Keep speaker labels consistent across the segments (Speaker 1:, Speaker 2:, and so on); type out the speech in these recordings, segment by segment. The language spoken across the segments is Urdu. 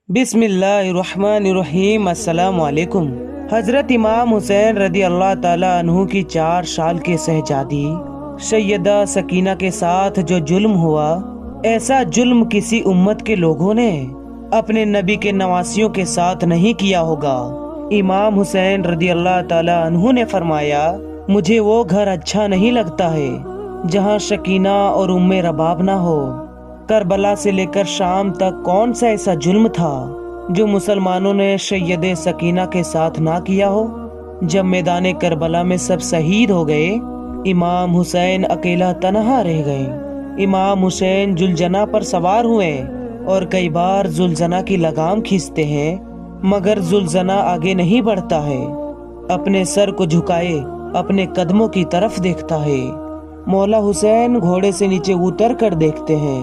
Speaker 1: بسم اللہ الرحمن الرحیم۔ السلام علیکم۔ حضرت امام حسین رضی اللہ تعالیٰ عنہ کی 4 سال کے شہزادی سیدہ سکینہ کے ساتھ جو ظلم ہوا، ایسا ظلم کسی امت کے لوگوں نے اپنے نبی کے نواسیوں کے ساتھ نہیں کیا ہوگا۔ امام حسین رضی اللہ تعالیٰ عنہ نے فرمایا، مجھے وہ گھر اچھا نہیں لگتا ہے جہاں سکینہ اور ام رباب نہ ہو۔ کربلا سے لے کر شام تک کون سا ایسا ظلم تھا جو مسلمانوں نے سید سکینہ کے ساتھ نہ کیا ہو؟ جب میدان کربلا میں سب شہید ہو گئے، امام حسین اکیلا تنہا رہ گئے۔ امام حسین زلجنہ پر سوار ہوئے اور کئی بار زلجنہ کی لگام کھینچتے ہیں، مگر زلجنہ آگے نہیں بڑھتا ہے، اپنے سر کو جھکائے اپنے قدموں کی طرف دیکھتا ہے۔ مولا حسین گھوڑے سے نیچے اتر کر دیکھتے ہیں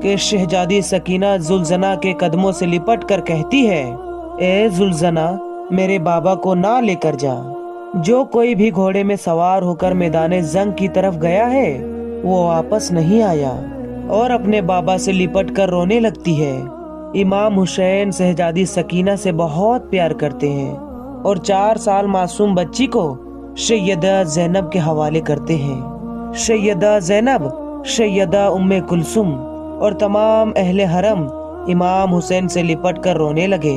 Speaker 1: کہ شہزادی سکینہ زلجنہ کے قدموں سے لپٹ کر کہتی ہے، اے زلجنہ، میرے بابا کو نہ لے کر جا۔ جو کوئی بھی گھوڑے میں سوار ہو کر میدان جنگ کی طرف گیا ہے وہ واپس نہیں آیا اور اپنے بابا سے لپٹ کر رونے لگتی ہے۔ امام حسین شہزادی سکینہ سے بہت پیار کرتے ہیں اور 4 سال معصوم بچی کو سیدہ زینب کے حوالے کرتے ہیں۔ سیدہ زینب، سیدہ ام کلثوم اور تمام اہل حرم امام حسین سے لپٹ کر رونے لگے۔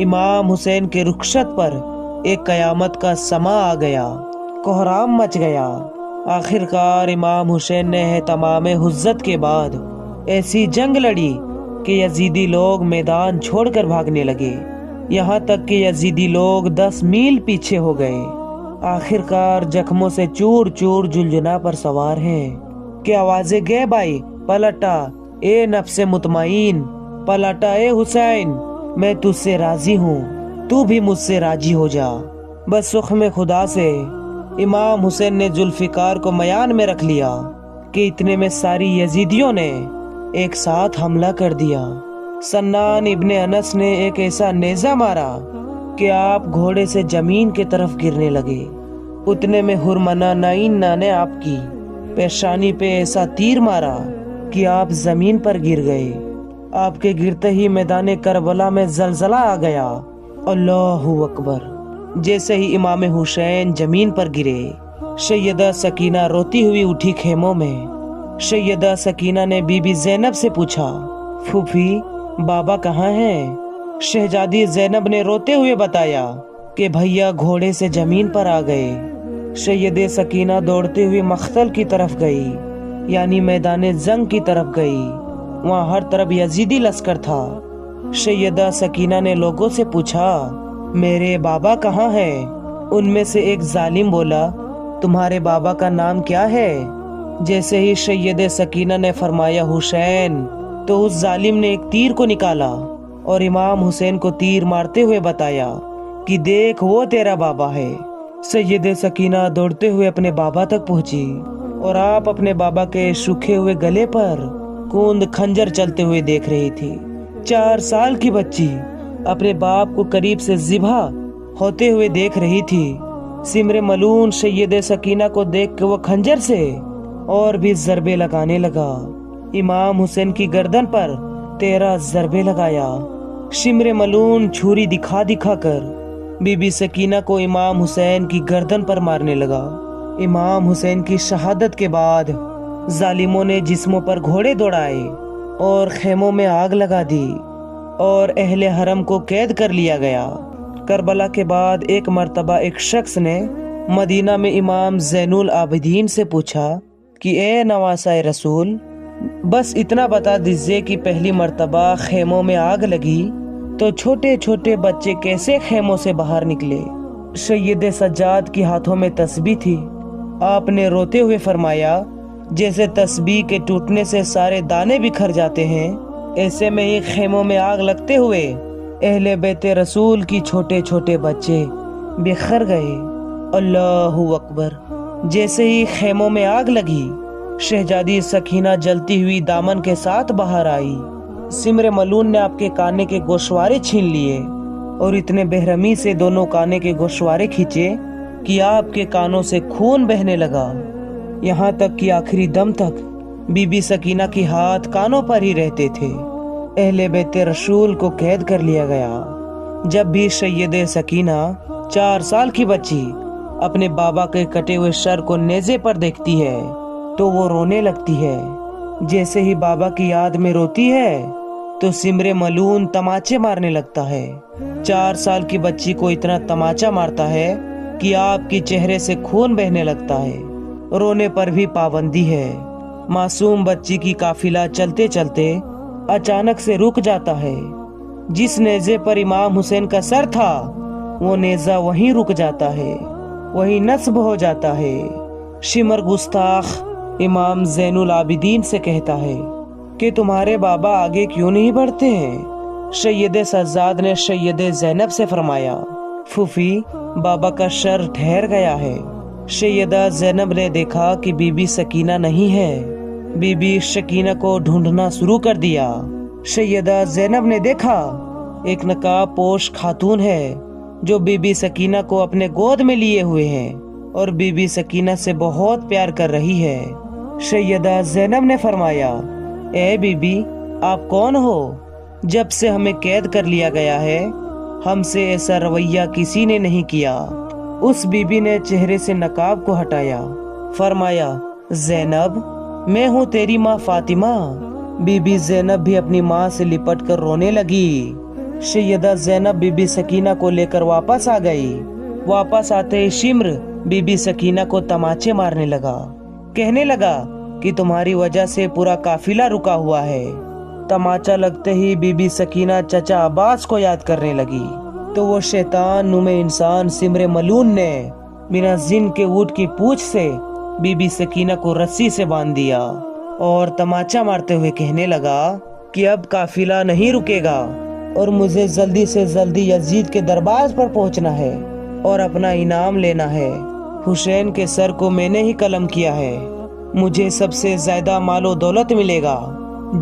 Speaker 1: امام حسین کے رخصت پر ایک قیامت کا سما آ گیا، کوہرام مچ گیا۔ آخر کار امام حسین نے تمام حجت کے بعد ایسی جنگ لڑی کہ یزیدی لوگ میدان چھوڑ کر بھاگنے لگے، یہاں تک کہ یزیدی لوگ 10 میل پیچھے ہو گئے۔ آخر کار زخموں سے چور چور زلجنہ پر سوار ہیں کہ آوازیں غیب آئی، پلٹا اے نفس مطمئن، پلٹا اے حسین، میں تجھ سے راضی ہوں، تو بھی مجھ سے راضی ہو جا۔ بس سخم خدا سے امام حسین نے ذوالفقار کو میان میں رکھ لیا کہ اتنے میں ساری یزیدیوں نے ایک ساتھ حملہ کر دیا۔ سنان ابن انس نے ایک ایسا نیزہ مارا کہ آپ گھوڑے سے زمین کے طرف گرنے لگے۔ اتنے میں ہرمنا نائنہ نے آپ کی پیشانی پہ ایسا تیر مارا کہ آپ زمین پر گر گئے۔ آپ کے گرتے ہی میدان کربلا میں زلزلہ آ گیا۔ اللہ اکبر! جیسے ہی امام حسین زمین پر گرے، سیدہ سکینہ روتی ہوئی اٹھی خیموں میں۔ سیدہ سکینہ نے بی بی زینب سے پوچھا، پھوپھی، بابا کہاں ہیں؟ شہزادی زینب نے روتے ہوئے بتایا کہ بھیا گھوڑے سے زمین پر آ گئے۔ سید سکینہ دوڑتے ہوئے مقتل کی طرف گئی، یعنی میدان جنگ کی طرف گئی۔ وہاں ہر طرف یزیدی لشکر تھا۔ سیدہ سکینہ نے لوگوں سے پوچھا، میرے بابا کہاں ہیں؟ ان میں سے ایک ظالم بولا، تمہارے بابا کا نام کیا ہے؟ جیسے ہی سید سکینہ نے فرمایا حسین، تو اس ظالم نے ایک تیر کو نکالا اور امام حسین کو تیر مارتے ہوئے بتایا کہ دیکھ، وہ تیرا بابا ہے۔ سید سکینہ دوڑتے ہوئے اپنے بابا تک پہنچی اور آپ اپنے بابا کے سوکھے ہوئے گلے پر کوند خنجر چلتے ہوئے دیکھ رہی تھی۔ 4 سال کی بچی اپنے باپ کو قریب سے ذبح ہوتے ہوئے دیکھ رہی تھی۔ سمر ملون سید سکینہ کو دیکھ کے وہ خنجر سے اور بھی ضربے لگانے لگا۔ امام حسین کی گردن پر 13 ضربے لگایا۔ سمر ملون چھری دکھا دکھا کر بی بی سکینہ کو امام حسین کی گردن پر مارنے لگا۔ امام حسین کی شہادت کے بعد ظالموں نے جسموں پر گھوڑے دوڑائے اور خیموں میں آگ لگا دی اور اہل حرم کو قید کر لیا گیا۔ کربلا کے بعد ایک مرتبہ ایک شخص نے مدینہ میں امام زین العابدین سے پوچھا کہ اے نواسہ رسول، بس اتنا بتا دیجئے کہ پہلی مرتبہ خیموں میں آگ لگی تو چھوٹے چھوٹے بچے کیسے خیموں سے باہر نکلے؟ سید سجاد کی ہاتھوں میں تسبیح تھی۔ آپ نے روتے ہوئے فرمایا، جیسے تسبیح کے ٹوٹنے سے سارے دانے بکھر جاتے ہیں، ایسے میں ہی خیموں میں آگ لگتے ہوئے اہل بیت رسول کی چھوٹے چھوٹے بچے بکھر گئے۔ اللہ اکبر! جیسے ہی خیموں میں آگ لگی، شہزادی سکینہ جلتی ہوئی دامن کے ساتھ باہر آئی۔ سمر ملون نے آپ کے کانے کے گوشوارے چھین لیے اور اتنے بےرحمی سے دونوں کانے کے گوشوارے کھینچے کہ آپ کے کانوں سے خون بہنے لگا، یہاں تک کہ آخری دم تک بی بی سکینہ کی ہاتھ کانوں پر ہی رہتے تھے۔ اہل بیت رسول کو قید کر لیا گیا۔ جب بھی سید سکینہ 4 سال کی بچی اپنے بابا کے کٹے ہوئے سر کو نیزے پر دیکھتی ہے تو وہ رونے لگتی ہے۔ جیسے ہی بابا کی یاد میں روتی ہے تو سمر ملون تماچے مارنے لگتا ہے۔ 4 سال کی بچی کو اتنا تماچا مارتا ہے کہ آپ کی چہرے سے خون بہنے لگتا ہے۔ رونے پر بھی پابندی ہے۔ معصوم بچی کی قافلہ چلتے چلتے اچانک سے رک جاتا ہے۔ جس نیزے پر امام حسین کا سر تھا وہ نیزہ وہیں رک جاتا ہے، وہیں نصب ہو جاتا ہے۔ شمر گستاخ امام زین العابدین سے کہتا ہے کہ تمہارے بابا آگے کیوں نہیں بڑھتے ہیں؟ سید سجاد نے سید زینب سے فرمایا، پھوپھی بابا کا سر ٹھہر گیا ہے۔ سیدہ زینب نے دیکھا کہ بی بی سکینہ نہیں ہے۔ بی بی سکینہ کو ڈھونڈنا شروع کر دیا۔ سیدہ زینب نے دیکھا ایک نقاب پوش خاتون ہے جو بی بی سکینہ کو اپنے گود میں لیے ہوئے ہیں اور بی بی سکینہ سے بہت پیار کر رہی ہے۔ سیدہ زینب نے فرمایا، اے بی بی آپ کون ہو؟ جب سے ہمیں قید کر لیا گیا ہے ہم سے ایسا رویہ کسی نے نہیں کیا۔ اس بی بی نے چہرے سے نقاب کو ہٹایا، فرمایا، زینب میں ہوں تیری ماں فاطمہ۔ بی بی زینب بھی اپنی ماں سے لپٹ کر رونے لگی۔ سیدہ زینب بی بی سکینہ کو لے کر واپس آ گئی۔ واپس آتے ہی شمر بی بی سکینہ کو تماچے مارنے لگا، کہنے لگا کہ تمہاری وجہ سے پورا قافلہ رکا ہوا ہے۔ تماچا لگتے ہی بی بی سکینہ چچا عباس کو یاد کرنے لگی تو وہ شیطان نما انسان سمر ملون نے بنا زن کے اونٹ کی پوچھ سے بی بی سکینہ کو رسی سے باندھ دیا اور تماچا مارتے ہوئے کہنے لگا کہ اب قافلہ نہیں رکے گا اور مجھے جلدی سے جلدی یزید کے دربار پر پہنچنا ہے اور اپنا انعام لینا ہے۔ حسین کے سر کو میں نے ہی قلم کیا ہے، مجھے سب سے زیادہ مال و دولت ملے گا۔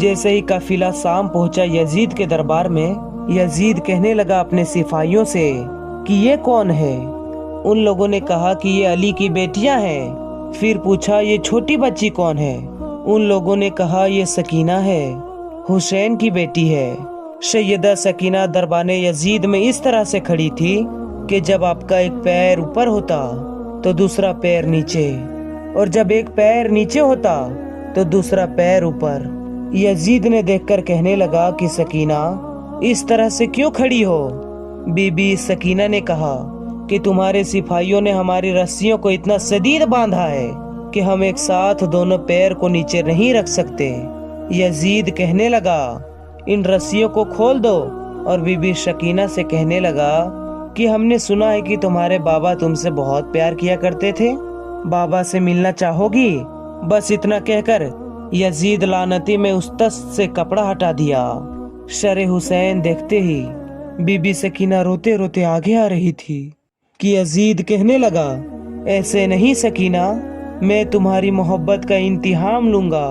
Speaker 1: جیسے ہی قافلہ شام پہنچا یزید کے دربار میں، یزید کہنے لگا اپنے سپاہیوں سے کہ یہ کون ہے؟ ان لوگوں نے کہا کہ یہ علی کی بیٹیاں ہیں۔ پھر پوچھا یہ چھوٹی بچی کون ہے؟ ان لوگوں نے کہا یہ سکینہ ہے، حسین کی بیٹی ہے۔ سیدہ سکینہ دربان یزید میں اس طرح سے کھڑی تھی کہ جب آپ کا ایک پیر اوپر ہوتا تو دوسرا پیر نیچے، اور جب ایک پیر نیچے ہوتا تو دوسرا پیر اوپر۔ یزید نے دیکھ کر کہنے لگا کہ سکینہ اس طرح سے کیوں کھڑی ہو؟ بی بی سکینہ نے کہا کہ تمہارے سپاہیوں نے ہماری رسیوں کو اتنا شدید باندھا ہے کہ ہم ایک ساتھ دونوں پیر کو نیچے نہیں رکھ سکتے۔ یزید کہنے لگا ان رسیوں کو کھول دو، اور بی بی سکینہ سے کہنے لگا کہ ہم نے سنا ہے کہ تمہارے بابا تم سے بہت پیار کیا کرتے تھے، بابا سے ملنا چاہو گی؟ بس اتنا کہہ کر یزید لعنتی میں اس تست سے کپڑا ہٹا دیا۔ سر حسین دیکھتے ہی بی بی سکینہ روتے روتے آگے آ رہی تھی کہ یزید کہنے لگا، ایسے نہیں سکینہ، میں تمہاری محبت کا امتحان لوں گا،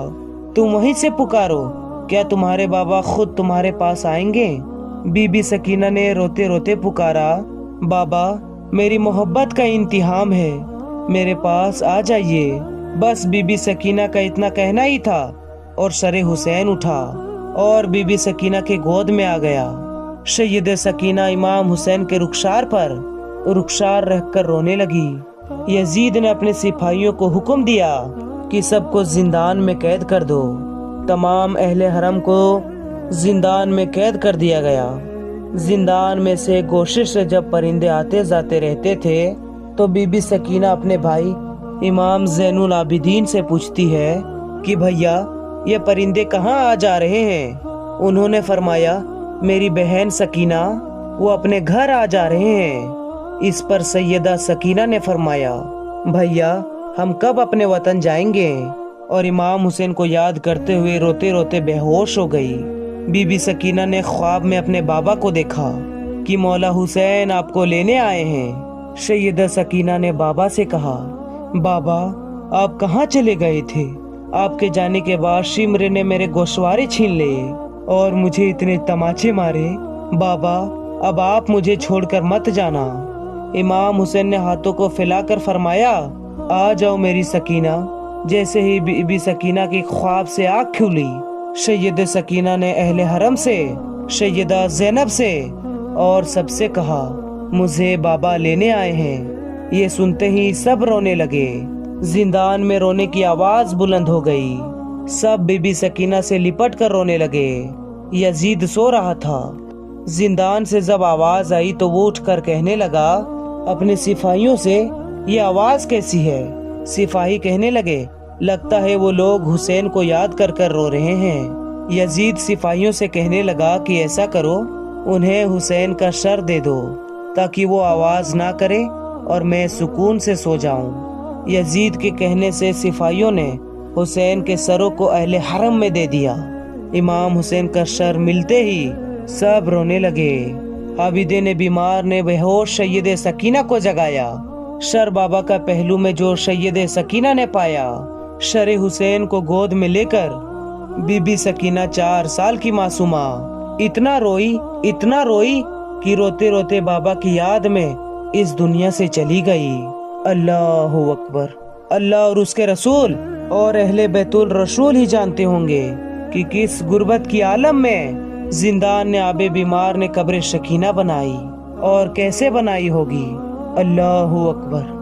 Speaker 1: تم وہیں سے پکارو، کیا تمہارے بابا خود تمہارے پاس آئیں گے؟ بی بی سکینہ نے روتے روتے پکارا، بابا میری محبت کا امتحان ہے، میرے پاس آ جائیے۔ بس بی بی سکینہ کا اتنا کہنا ہی تھا اور سر حسین اٹھا اور بی بی سکینہ کے گود میں آ گیا۔ سید سکینہ امام حسین کے رخسار پر رخسار رکھ کر رونے لگی۔ یزید نے اپنے سپاہیوں کو حکم دیا کہ سب کو زندان میں قید کر دو۔ تمام اہل حرم کو زندان میں قید کر دیا گیا۔ زندان میں سے گوشے سے جب پرندے آتے جاتے رہتے تھے تو بی بی سکینہ اپنے بھائی امام زین العابدین سے پوچھتی ہے کہ بھیا یہ پرندے کہاں آ جا رہے ہیں؟ انہوں نے فرمایا، میری بہن سکینہ وہ اپنے گھر آ جا رہے ہیں۔ اس پر سیدہ سکینہ نے فرمایا، بھیا ہم کب اپنے وطن جائیں گے؟ اور امام حسین کو یاد کرتے ہوئے روتے روتے بے ہوش ہو گئی۔ بی بی سکینہ نے خواب میں اپنے بابا کو دیکھا کہ مولا حسین آپ کو لینے آئے ہیں۔ سیدہ سکینہ نے بابا سے کہا، بابا آپ کہاں چلے گئے تھے؟ آپ کے جانے کے بعد شمر نے میرے گوشوارے چھین لیے اور مجھے اتنے تماچے مارے۔ بابا اب آپ مجھے چھوڑ کر مت جانا۔ امام حسین نے ہاتھوں کو پھیلا کر فرمایا، آ جاؤ میری سکینہ۔ جیسے ہی بی بی سکینہ کی خواب سے آنکھ کھلی سید سکینہ نے اہل حرم سے، سیدہ زینب سے اور سب سے کہا مجھے بابا لینے آئے ہیں۔ یہ سنتے ہی سب رونے لگے۔ زندان میں رونے کی آواز بلند ہو گئی۔ سب بی بی سکینہ سے لپٹ کر رونے لگے۔ یزید سو رہا تھا۔ زندان سے جب آواز آئی تو وہ اٹھ کر کہنے لگا اپنے سپاہیوں سے یہ آواز کیسی ہے؟ سپاہی کہنے لگے لگتا ہے وہ لوگ حسین کو یاد کر کر رو رہے ہیں۔ یزید سپاہیوں سے کہنے لگا کہ ایسا کرو، انہیں حسین کا سر دے دو تاکہ وہ آواز نہ کرے اور میں سکون سے سو جاؤں۔ یزید کے کہنے سے سپاہیوں نے حسین کے سروں کو اہل حرم میں دے دیا۔ امام حسین کا سر ملتے ہی سب رونے لگے۔ عابدین بیمار نے بے ہوش سید سکینہ کو جگایا۔ سر بابا کا پہلو میں جو سید سکینہ نے پایا، سر حسین کو گود میں لے کر بی بی سکینہ 4 سال کی معصومہ اتنا روئی کہ روتے روتے بابا کی یاد میں اس دنیا سے چلی گئی۔ اللہ اکبر۔ اللہ اور اس کے رسول اور اہل بیت الرسول ہی جانتے ہوں گے کہ کس غربت کی عالم میں زندان نے آب بیمار نے قبر سکینہ بنائی اور کیسے بنائی ہوگی۔ اللہ اکبر۔